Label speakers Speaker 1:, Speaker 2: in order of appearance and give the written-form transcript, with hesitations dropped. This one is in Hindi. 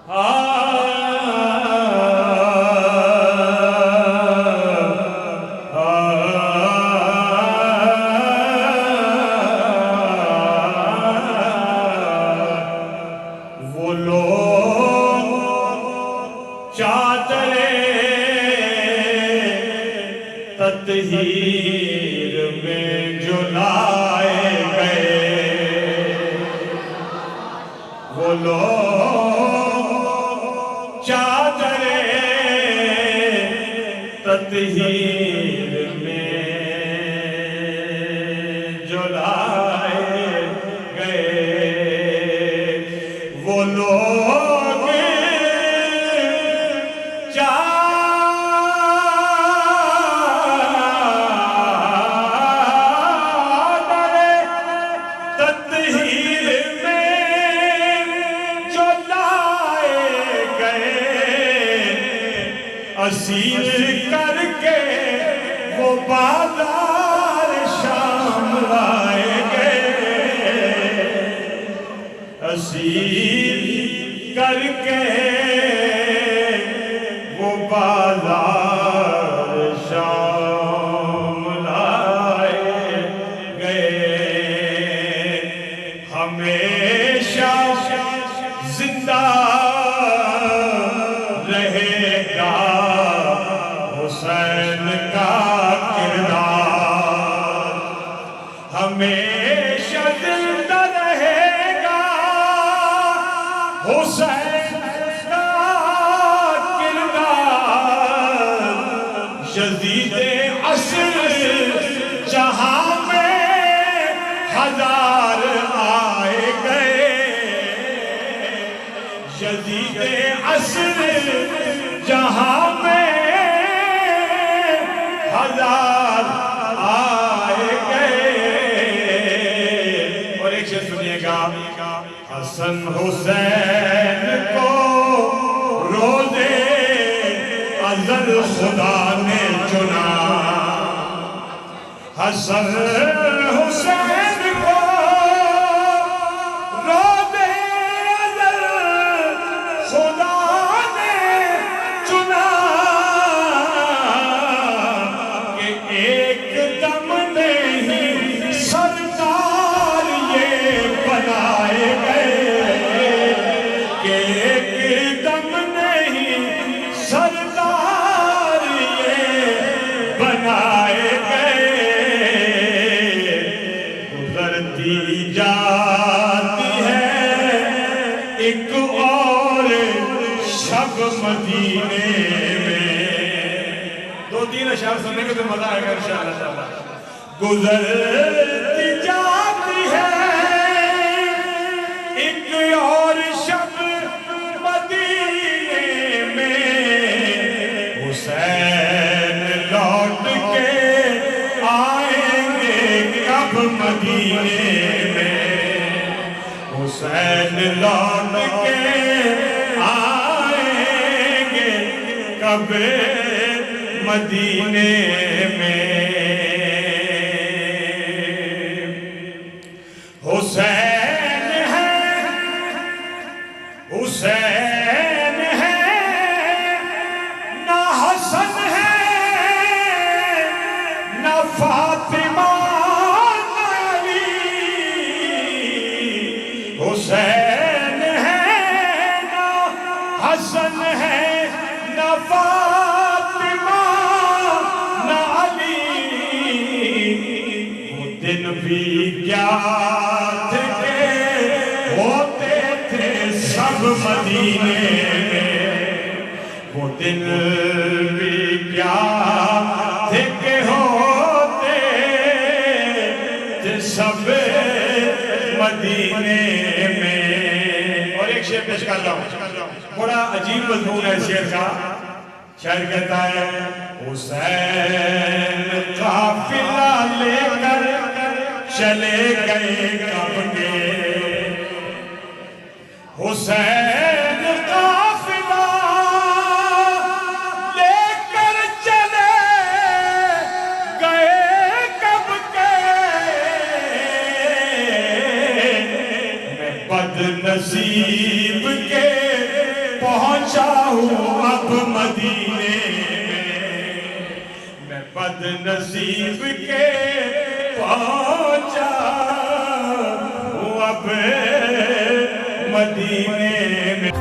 Speaker 1: वो लोग चादरे तत्हीर में जो लाए गए, वो लोग चादरे तत्हीर में जो लाए गए, वो लोग चादरे तत्हीर में जो लाए गए, असीर करके वो बाजार शाम लाए गए, असीर करके वो बाजार शाम लाए गए। हमेशा जिंदा रहेगा हुसैन का किरदार, हमेशा जिंदा रहेगा हुसैन का किरदार। यज़ीद-ए असर जहां में हजार आए गए, यज़ीद-ए असर जहां में हजार आए गए। और एक शेर सुनिएगा, हसन हुसैन को रोज़े अज़ल खुदा ने चुना, हसन हुसैन को रोज़े अज़ल खुदा ने चुना, कि एक दम नहीं सरदार ये बनाए गए, कि एक दम नहीं सरदार ये बनाए गए। गुजरती जाती है एक और शब मदीने में, दो तीन अशार सुनने के तो मजा आएगा इंशाअल्लाह। गुजरती जाती है एक और शब मदीने में, हुसैन लौट के आएंगे कब मदीने में, हुसैन लौट के आएंगे कब मदीने में। हुसैन है, हुसैन है, ना हसन है, ना फातिमा, ना अली। हुसैन है, ना हसन है, ना फातिमा, ना अली। वो दिन भी क्या थे कि होते थे सब मदीने में, वो दिन भी क्या थे कि होते थे सब मदीने में। और एक शेर पेश कर रहा हूं, बड़ा अजीब मजमून है शेर का। शायर कहता है, हुसैन काफिला लेकर चले गए कब के, हुसैन काफिला लेकर चले गए कब के। मैं बदनसीब के पहुंचा हूँ अब मदीने में, मैं बदनसीब के पहुंचा हूँ अब मदीने में।